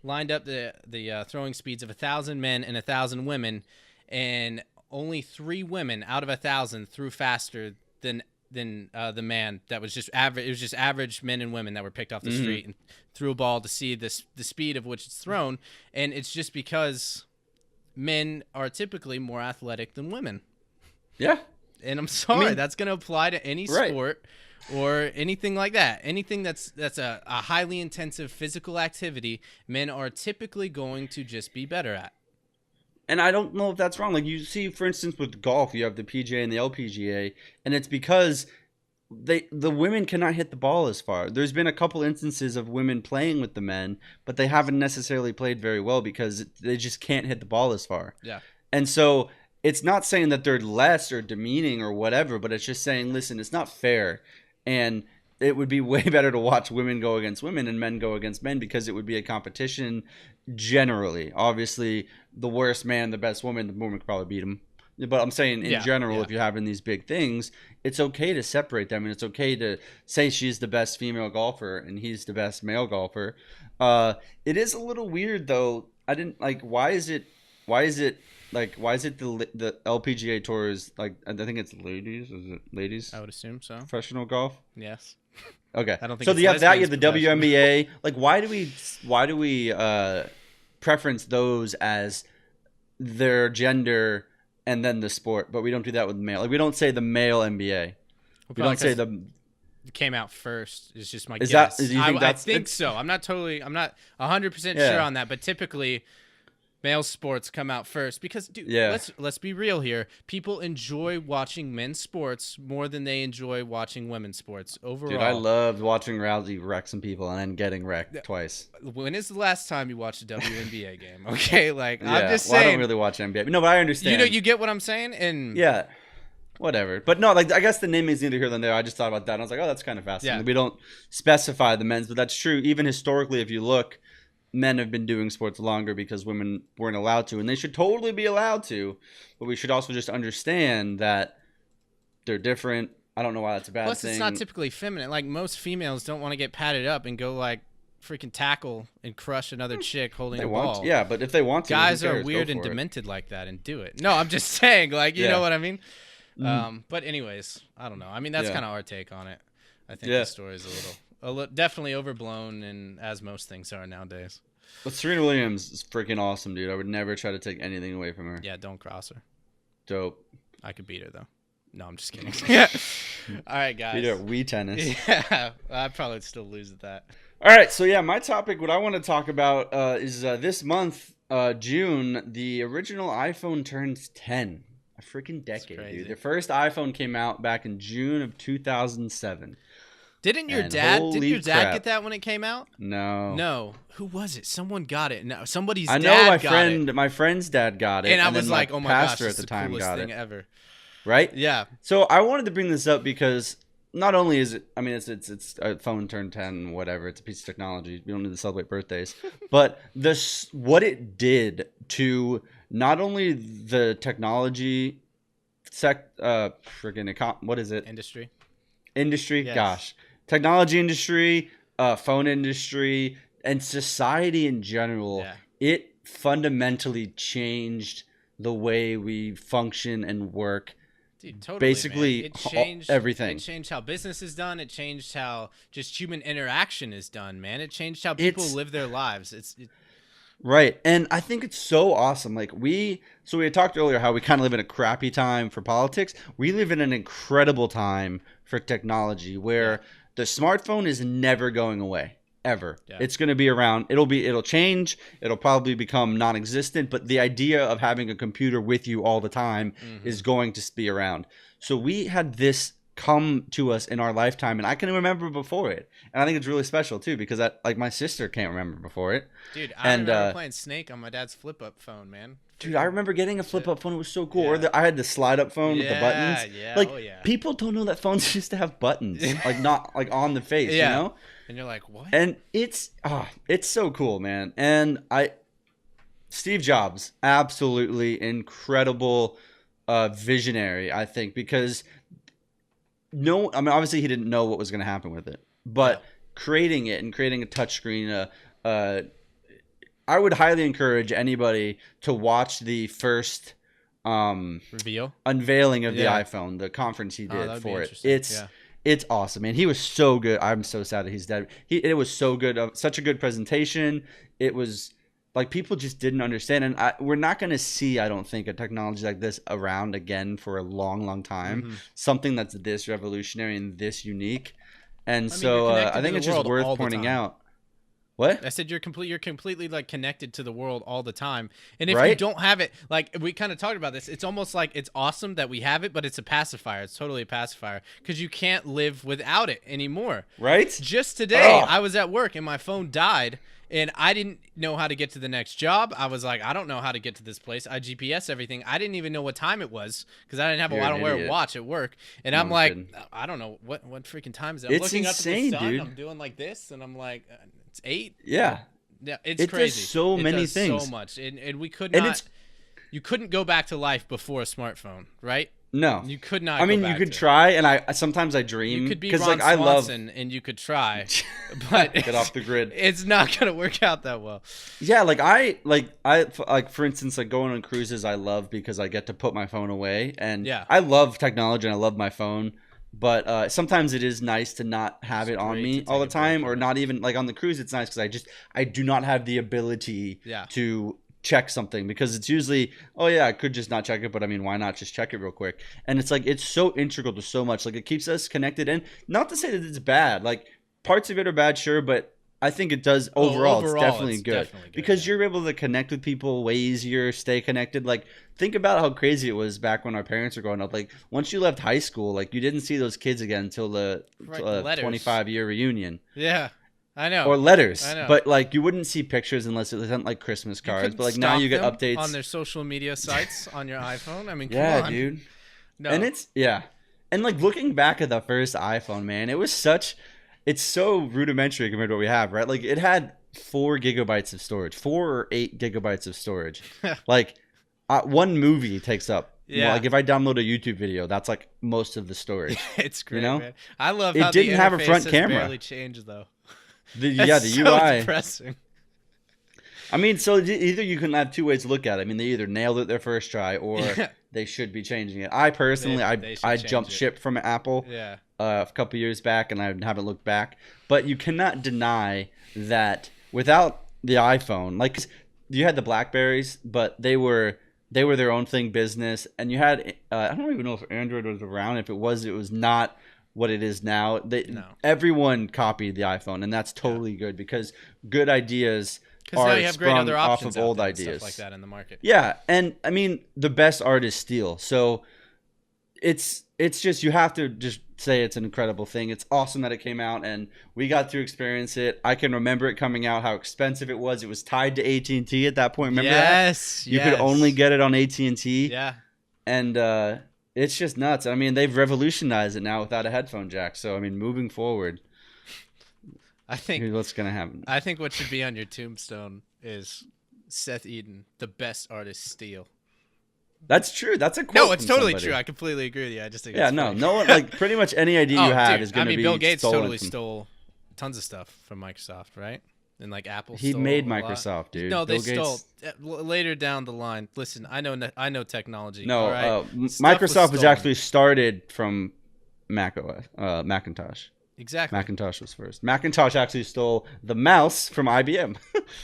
lined up the throwing speeds of 1,000 men and 1,000 women, and only 3 women out of 1,000 threw faster than the man that was just average. It was just average men and women that were picked off the street and threw a ball to see the speed of which it's thrown. And it's just because men are typically more athletic than women. Yeah. And I'm sorry, that's going to apply to any sport or anything like that. Anything that's a highly intensive physical activity, men are typically going to just be better at. And I don't know if that's wrong. Like, you see, for instance, with golf, you have the PGA and the LPGA, and it's because the women cannot hit the ball as far. There's been a couple instances of women playing with the men, but they haven't necessarily played very well because they just can't hit the ball as far. Yeah. And so it's not saying that they're less or demeaning or whatever, but it's just saying, listen, it's not fair. And it would be way better to watch women go against women and men go against men, because it would be a competition generally. Obviously, the worst man, the best woman, the woman could probably beat him. But I'm saying in general, if you're having these big things, it's okay to separate them, and it's okay to say she's the best female golfer and he's the best male golfer. It is a little weird though. I didn't like. Why is it the LPGA tour is like? I think it's ladies. Is it ladies? I would assume so. Professional golf. Yes. Okay. I don't think so. it's You have that. You have lesbians the WNBA. Like, why do we preference those as their gender and then the sport, but we don't do that with male? Like, we don't say the male NBA. We don't say the. It came out first. Is just my Is guess. that? Do you think I think so. I'm not 100% sure on that, but typically male sports come out first because, dude, let's be real here. People enjoy watching men's sports more than they enjoy watching women's sports overall. Dude, I loved watching Rousey wreck some people and then getting wrecked twice. When is the last time you watched a WNBA game? Okay, like Yeah. I'm just saying. I don't really watch NBA. No, but I understand. You get what I'm saying? And yeah. Whatever. But no, like, I guess the name is neither here nor there. I just thought about that. And I was like, oh, that's kind of fascinating. Yeah. We don't specify the men's, but that's true. Even historically, if you look, men have been doing sports longer because women weren't allowed to. And they should totally be allowed to. But we should also just understand that they're different. I don't know why that's a bad thing. Plus, it's not typically feminine. Like, most females don't want to get padded up and go, like, freaking tackle and crush another chick holding a ball. Yeah, but if they want to, guys are weird and demented like that and do it. No, I'm just saying, like, you know what I mean? But anyways, I don't know. I mean, that's kind of our take on it. I think the story is definitely overblown, and as most things are nowadays. But Serena Williams is freaking awesome, dude. I would never try to take anything away from her. Yeah, don't cross her. Dope. I could beat her though. No, I'm just kidding. Yeah. All right, guys. Beat her at Wii tennis. Yeah, I'd probably still lose at that. All right, so yeah, my topic, what I want to talk about is this month, June, the original iPhone turns 10. A freaking decade, dude. The first iPhone came out back in June of 2007. Didn't your dad get that when it came out? No. Who was it? Someone got it. No, somebody's I dad know got it. my friend's dad got it. And I was like, oh my gosh, pastor this at is the time coolest got thing it. ever. Right? Yeah. So I wanted to bring this up because not only is it, I mean, it's a phone turned 10, whatever. It's a piece of technology. We don't need to celebrate birthdays. But what it did to not only the technology what is it? Industry. Yes. Gosh, technology industry, phone industry, and society in general. Yeah. It fundamentally changed the way we function and work. Dude, totally, basically, man. It changed everything. It changed how business is done. It changed how just human interaction is done, man. It changed how people live their lives. Right. And I think it's so awesome. Like we had talked earlier how we kind of live in a crappy time for politics. We live in an incredible time for technology where the smartphone is never going away, ever. Yeah. It's going to be around. It'll change. It'll probably become non-existent, but the idea of having a computer with you all the time is going to be around. So we had this come to us in our lifetime, and I can remember before it, and I think it's really special too because my sister can't remember before it. Dude, I remember playing Snake on my dad's flip-up phone, man. Dude, I remember getting a flip-up phone. It was so cool. Yeah. Or I had the slide-up phone with the buttons. Yeah, people don't know that phones used to have buttons, like not like on the face, you know. And you're like, what? And it's so cool, man. And Steve Jobs, absolutely incredible visionary, I think, because. No, I mean, obviously he didn't know what was going to happen with it, but creating it and creating a touchscreen, I would highly encourage anybody to watch the first unveiling of the iPhone, the conference he did for it. It's awesome, man. He was so good. I'm so sad that he's dead. It was so good, such a good presentation. It was like people just didn't understand, and we're not going to see, I don't think, a technology like this around again for a long, long time. Something that's this revolutionary and this unique, and I think it's just worth pointing out. What? I said you're completely like connected to the world all the time. And if you Right? don't have it, like we kind of talked about this, it's almost like it's awesome that we have it, but it's a pacifier. It's totally a pacifier because you can't live without it anymore. Right? Just today, Ugh. I was at work and my phone died and I didn't know how to get to the next job. I was like, I don't know how to get to this place. I GPS everything. I didn't even know what time it was because I didn't have You're I an don't wear a idiot. watch at work. And No, I'm I'm like, kidding. I don't know what freaking time is it. I'm It's looking insane, up at the sun. dude. I'm doing like this and I'm like, it's 8. Yeah. Yeah, it's It does crazy. so many does things. so much, and we could And not. it's You couldn't go back to life before a smartphone, right? no. You could not. I mean, go you back could to it. try, and I sometimes I dream You could be because Ron like I love Swanson, and you could try, but get off the grid. It's not gonna work out that well. Yeah, like for instance, like going on cruises, I love because I get to put my phone away, and Yeah. I love technology and I love my phone. But sometimes it is nice to not have It's it on great me to all the take a break time, from or it. not even like on the cruise. It's nice because I do not have the ability Yeah. to check something because it's usually, oh yeah, I could just not check it, but I mean, why not just check it real quick? And it's like it's so integral to so much. Like it keeps us connected, and not to say that it's bad. Like parts of it are bad, sure, but I think it does overall. It's definitely good because yeah. you're able to connect with people way easier, stay connected. Like think about how crazy it was back when our parents were growing up. Like once you left high school, like you didn't see those kids again until the Right, letters. 25-year reunion Yeah, I know. or letters. I know. But like you wouldn't see pictures unless it wasn't like Christmas You cards. couldn't But like now stalk you get them updates on their social media sites on your iPhone. I mean, come yeah, on. dude. No. And it's yeah. And like looking back at the first iPhone, man, it's so rudimentary compared to what we have, right? Like it had 4 gigabytes of storage, 4 or 8 gigabytes of storage. Like one movie takes up. Yeah. Like if I download a YouTube video, that's like most of the storage. It's great, know? man. I love It how didn't the have a interface front has camera. barely changed though. The That's so UI. depressing. I mean, so either you can have 2 ways to look at it. I mean, they either nailed it their first try or they should be changing it. I personally, They should I change jumped it. ship from Apple. Yeah. A couple years back, and I haven't looked back. But you cannot deny that without the iPhone, like you had the Blackberries, but they were their own thing, business, and you had I don't even know if Android was around. If it was not what it is now. No. Everyone copied the iPhone, and that's totally good because good ideas Because now are you have great sprung other off options of out old there and ideas. stuff like that in the market. Yeah, and I mean the best artists steal. So it's just you have to just say it's an incredible thing. It's awesome that it came out and we got to experience it. I can remember it coming out, how expensive it was. It was tied to AT&T at that point. Remember yes, that? You could only get it on AT&T. Yeah. And it's just nuts. I mean, they've revolutionized it now without a headphone jack. So I mean, moving forward, I think here's what's gonna happen. I think what should be on your tombstone is Seth Eden, the best artist steal. That's true. That's a quote. No, it's from totally somebody. true. I completely agree with you. I just think Yeah, it's no, funny. no one like pretty much any idea you have dude, is gonna be. Bill Gates stolen totally from- stole tons of stuff from Microsoft, right? And like Apple. He stole made a lot. Microsoft, dude. No, they Bill stole Gates- later down the line. Listen, I know technology. No, all right? Stuff Microsoft was stolen. actually started from Mac OS, Macintosh. exactly. Macintosh was first. Macintosh actually stole the mouse from IBM.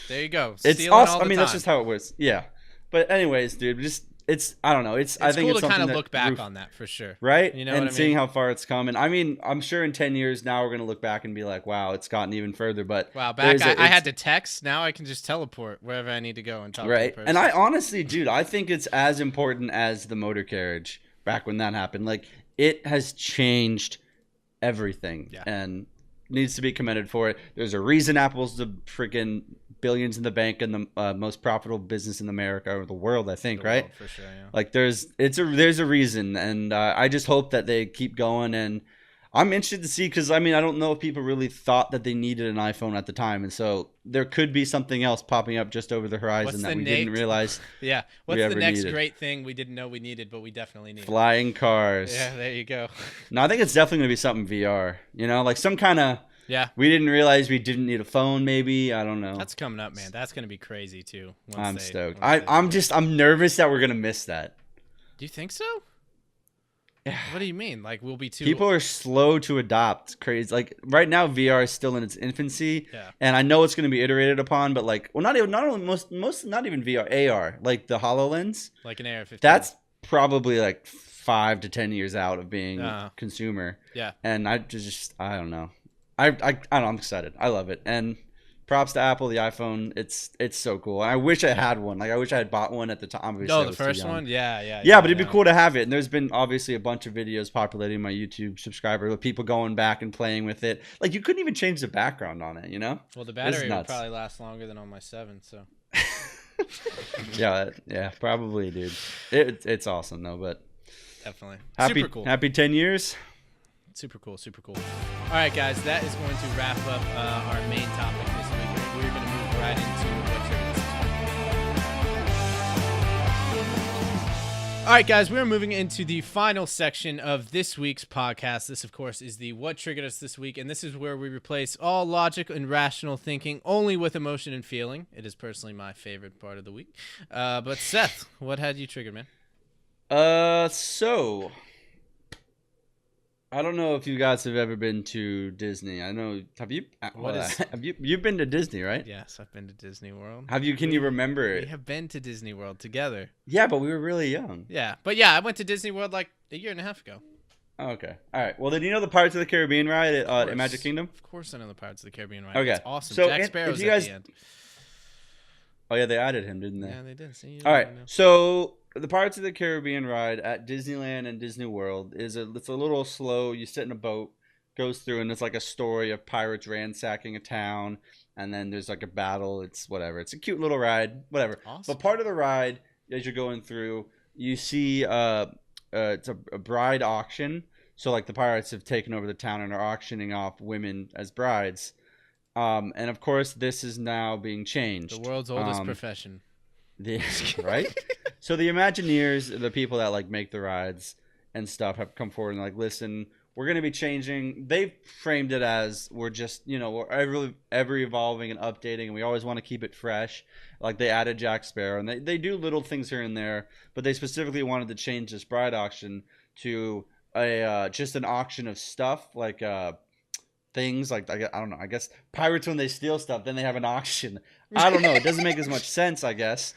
There you go. It's Stealing awesome. all the I mean, that's time. just how it was. Yeah. But anyways, dude, it's I don't know. I It's think cool it's to kind something of that look back Roof- on that for sure. right? You know and what I seeing mean? how far it's come. And I mean, I'm sure in 10 years now we're gonna look back and be like, wow, it's gotten even further. But Wow, back I it's- had to text. Now I can just teleport wherever I need to go and talk to right. the person. And I honestly, dude, I think it's as important as the motor carriage back when that happened. Like it has changed everything, Yeah. and needs to be commended for it. There's a reason Apple's the freaking billions in the bank and the most profitable business in America or the world, I think, The right? world, for sure, yeah. Like there's a reason, and I just hope that they keep going. And I'm interested to see because I mean I don't know if people really thought that they needed an iPhone at the time, and so there could be something else popping up just over the horizon What's that the we didn't next- realize. Yeah. What's we the ever next needed. great thing we didn't know we needed, but we definitely need? Flying cars. Yeah, there you go. No, I think it's definitely gonna be something VR. You know, like some kind of. Yeah, We didn't realize we didn't need a phone. Maybe I don't know. that's coming up, man. That's gonna be crazy too. once I'm they- stoked. once they I'm do that. I'm nervous that we're gonna miss that. Do you think so? Yeah. What do you mean? Like we'll be too? People are slow to adopt. Crazy. Like right now, VR is still in its infancy, Yeah. and I know it's going to be iterated upon. But like, well, not only most not even VR, AR, like the Hololens. like an AR-15. That's probably like 5 to 10 years out of being Uh-huh. consumer. Yeah. And I don't know. I don't know. I'm excited. I love it, and props to Apple, the iPhone. It's so cool. And I wish I had one. Like I wish I had bought one at the time. Obviously, I the was too first young. one? Yeah. Yeah, but it'd be cool to have it. And there's been obviously a bunch of videos populating my YouTube subscriber with people going back and playing with it. Like you couldn't even change the background on it, you know? Well, the This is battery would nuts. probably last longer than on my 7, so. Yeah, probably, dude. It's awesome though, but Definitely. happy Super cool. happy 10 years. Super cool. All right, guys, that is going to wrap up our main topic this week. We're going to move right into what triggered us. All right, guys, we're moving into the final section of this week's podcast. This, of course, is the What Triggered Us This Week, and this is where we replace all logic and rational thinking only with emotion and feeling. It is personally my favorite part of the week. But Seth, what had you triggered, man? So I don't know if you guys have ever been to Disney. I know. Have you? You've been to Disney, right? Yes, I've been to Disney World. Have you? Can you remember We it? have been to Disney World together. Yeah, but we were really young. Yeah, but yeah, I went to Disney World like a year and a half ago. Oh, okay. All right. Well, then you know the Pirates of the Caribbean ride at Magic Kingdom? Of course I know the Pirates of the Caribbean ride. Okay. It's awesome. So, Jack if Sparrow's you at guys- the end. Oh yeah, they added him, didn't they? Yeah, they did. See, you All know, right. I know. So the Pirates of the Caribbean ride at Disneyland and Disney World it's a little slow. You sit in a boat, goes through, and it's like a story of pirates ransacking a town, and then there's like a battle. It's whatever. It's a cute little ride, whatever. Awesome. But part of the ride, as you're going through, you see it's a bride auction. So like the pirates have taken over the town and are auctioning off women as brides. And of course, this is now being changed. The world's oldest profession. Right? So the Imagineers, the people that like make the rides and stuff, have come forward and like, listen, we're going to be changing. They've framed it as we're just, we're ever evolving and updating, and we always want to keep it fresh. Like they added Jack Sparrow, and they do little things here and there, but they specifically wanted to change this bride auction to a just an auction of stuff like things like I don't know. I guess pirates, when they steal stuff, then they have an auction. I don't know. It doesn't make as much sense, I guess.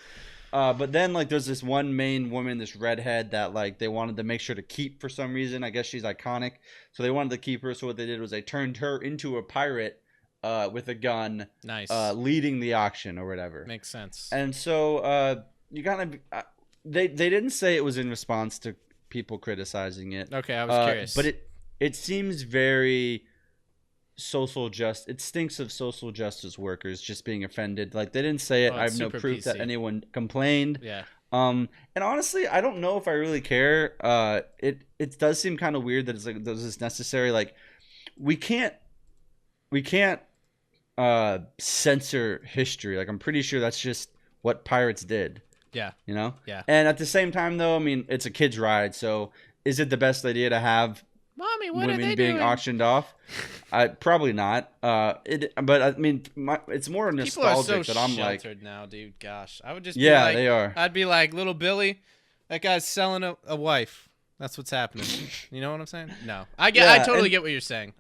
But then like there's this one main woman, this redhead that like they wanted to make sure to keep for some reason. I guess she's iconic, so they wanted to keep her. So what they did was they turned her into a pirate with a gun, Nice. Leading the auction or whatever. Makes sense. And so you kind of they didn't say it was in response to people criticizing it. Okay, I was curious. But it seems very it stinks of social justice workers just being offended. Like they didn't say it. Oh, I it's have no super proof that PC. anyone complained. Yeah. And honestly, I don't know if I really care. It does seem kind of weird that it's like this is necessary. Like we can't censor history. Like I'm pretty sure that's just what pirates did. Yeah. Yeah. And at the same time, though, I mean, it's a kid's ride, so is it the best idea to have Mommy, what are women they being doing? auctioned off? Probably not. But I mean, it's more People are so nostalgic that I'm like, sheltered now, dude. Gosh, I would just yeah, be like, they are. I'd be like, little Billy, that guy's selling a wife. That's what's happening. You know what I'm saying? No, I totally get what you're saying.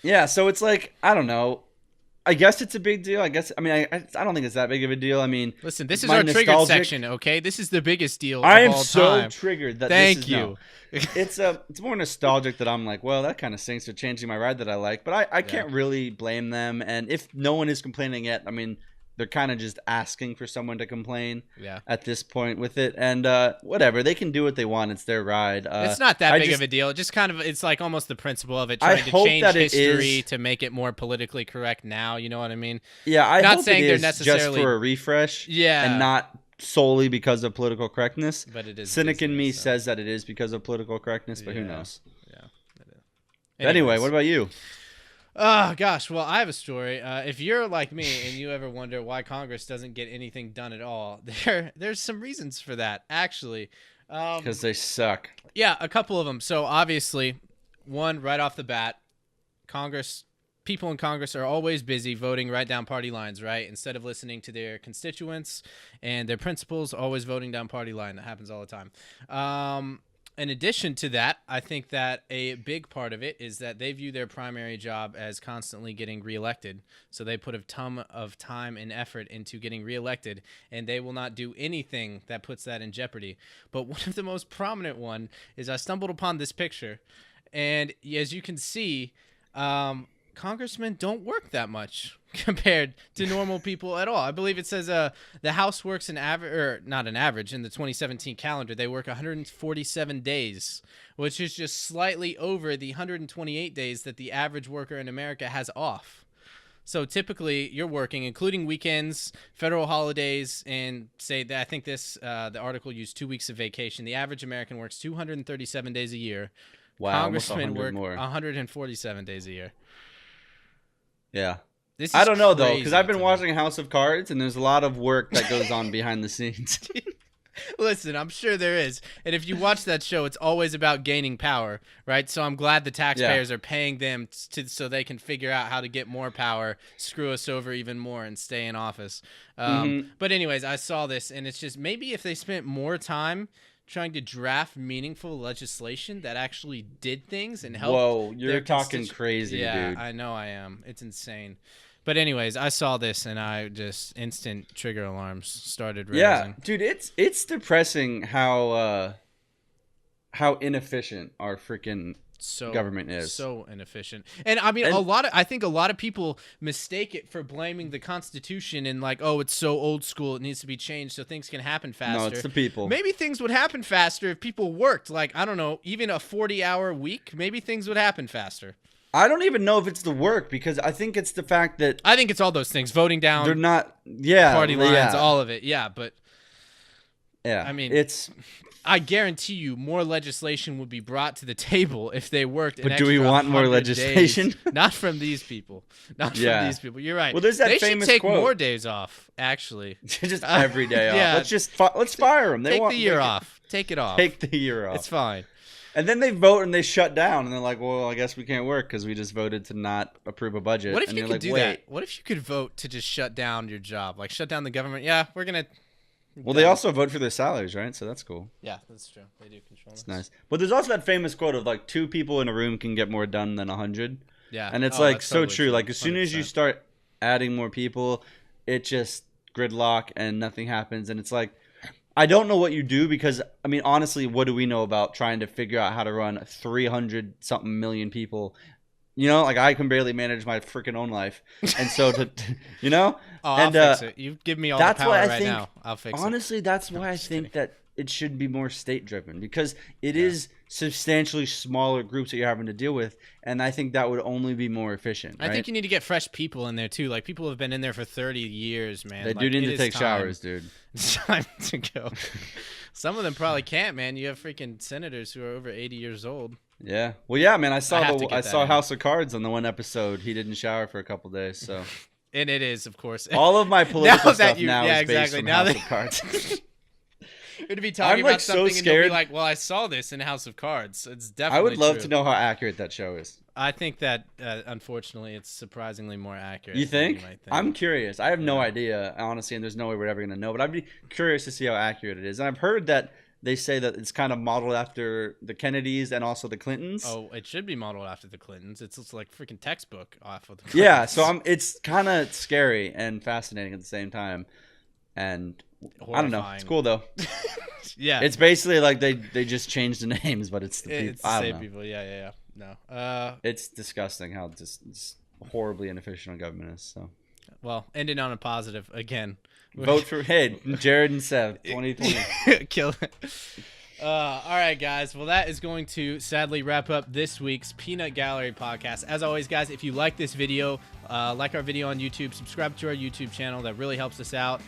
Yeah, so it's like, I don't know. I guess it's a big deal. I don't think it's that big of a deal. I mean, Listen, this is my our triggered nostalgic- section, okay? This is the biggest deal I of am all so time. triggered that Thank this is you. no. It's more nostalgic that I'm like, well, that kind of stinks for changing my ride that I like, but I can't really blame them. And if no one is complaining yet, I mean, they're kind of just asking for someone to complain at this point with it. And whatever, they can do what they want. It's their ride. It's not that big of a deal. Just kind of, it's like almost the principle of it, I trying to hope change that it history is- to make it more politically correct now. You know what I mean? Yeah, I Not hope saying it they're is just necessarily- for a refresh. Yeah. And not solely because of political correctness. But it is Cynic in Disney, me so. says that it is because of political correctness, but who Yeah. knows? Yeah. It is. Anyway, Anyways. what about you? Oh, gosh. Well, I have a story. If you're like me and you ever wonder why Congress doesn't get anything done at all, there's some reasons for that, actually. Because they suck. Yeah, a couple of them. So, obviously, one, right off the bat, people in Congress are always busy voting right down party lines, right? Instead of listening to their constituents and their principals, always voting down party line. That happens all the time. In addition to that, I think that a big part of it is that they view their primary job as constantly getting reelected. So they put a ton of time and effort into getting reelected, and they will not do anything that puts that in jeopardy. But one of the most prominent one is I stumbled upon this picture, and as you can see, congressmen don't work that much compared to normal people at all. I believe it says the House works an average, or not an average, in the 2017 calendar. They work 147 days, which is just slightly over the 128 days that the average worker in America has off. So typically you're working, including weekends, federal holidays, and say that I think the article used 2 weeks of vacation. The average American works 237 days a year. Wow, Congressmen work more. 147 days a year. Yeah. This is I don't know though, because crazy I've been to me. watching House of Cards, and there's a lot of work that goes on behind the scenes. Listen, I'm sure there is. And if you watch that show, it's always about gaining power, right? So I'm glad the taxpayers are paying them so they can figure out how to get more power, screw us over even more, and stay in office. But anyways, I saw this, and it's just maybe if they spent more time trying to draft meaningful legislation that actually did things and helped. Whoa, you're talking crazy, yeah, dude. I know I am. It's insane. But anyways, I saw this and I just instant trigger alarms started raising. Yeah, dude, it's depressing how inefficient our freaking government is. So inefficient. And I mean, I think a lot of people mistake it for blaming the Constitution and like, oh, it's so old school, it needs to be changed so things can happen faster. No, it's the people. Maybe things would happen faster if people worked, like, I don't know, even a 40-hour week, maybe things would happen faster. I don't even know if it's the work, because I think it's the fact that I think it's all those things, voting down, they're not party lines, all of it. Yeah, but I mean, I guarantee you more legislation would be brought to the table if they worked. But do we want more legislation? Not from these people. Not from these people. You're right. Well, there's that they famous should take quote. More days off, actually. Just every day off. Yeah. Let's fire them. Take the year off. Take it off. Take the year off. It's fine. And then they vote and they shut down, and they're like, well, I guess we can't work because we just voted to not approve a budget. What if and you you're could like, do wait. that? What if you could vote to just shut down your job? Like, shut down the government? Yeah, we're going to... Well, they also vote for their salaries, right? So that's cool. Yeah, that's true. They do control It's nice. But there's also that famous quote of, like, 2 people in a room can get more done than 100. Yeah. And it's, that's so totally true. Like, as soon as you 100%. start adding more people, it just gridlock and nothing happens. And it's like, I don't know what you do because, I mean, honestly, what do we know about trying to figure out how to run 300-something million people? You know, like I can barely manage my freaking own life. And so, you know? Oh, I'll fix it. You give me all the power right now. I'll fix it. Honestly, that's why I think that it should be more state-driven because it is substantially smaller groups that you're having to deal with. And I think that would only be more efficient. I think you need to get fresh people in there, too. Like, people have been in there for 30 years, man. They do need to take showers, dude. It's time to go. Some of them probably can't, man. You have freaking senators who are over 80 years old. Yeah. Well, yeah, man. I saw in. House of Cards on the one episode. He didn't shower for a couple days, so. And it is, of course. All of my political stuff now is based exactly. from Now House of Cards. You're going to be talking about something and you'll be like, well, I saw this in House of Cards. It's definitely I would love true. to know how accurate that show is. I think that, unfortunately, it's surprisingly more accurate. You think? Than you might think. I'm curious. I have no idea, honestly, and there's no way we're ever going to know. But I'd be curious to see how accurate it is. And I've heard that they say that it's kind of modeled after the Kennedys and also the Clintons. Oh, it should be modeled after the Clintons. It's like freaking textbook off of the Clintons. Yeah, so it's kind of scary and fascinating at the same time. And horrifying. I don't know. It's cool, though. Yeah. It's basically like they just changed the names, but it's the people. It's the same people. Yeah. No. It's disgusting how just horribly inefficient our government is. So. Well, ending on a positive again. Vote for Jared and Sev 2020. Kill it. All right, guys. Well, that is going to sadly wrap up this week's Peanut Gallery podcast. As always, guys, if you like this video, like our video on YouTube, subscribe to our YouTube channel. That really helps us out.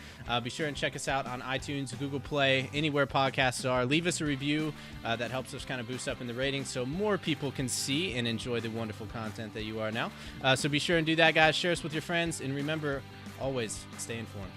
Be sure and check us out on iTunes, Google Play, anywhere podcasts are. Leave us a review. That helps us kind of boost up in the ratings so more people can see and enjoy the wonderful content that you are now. So be sure and do that, guys. Share us with your friends. And remember, always stay informed.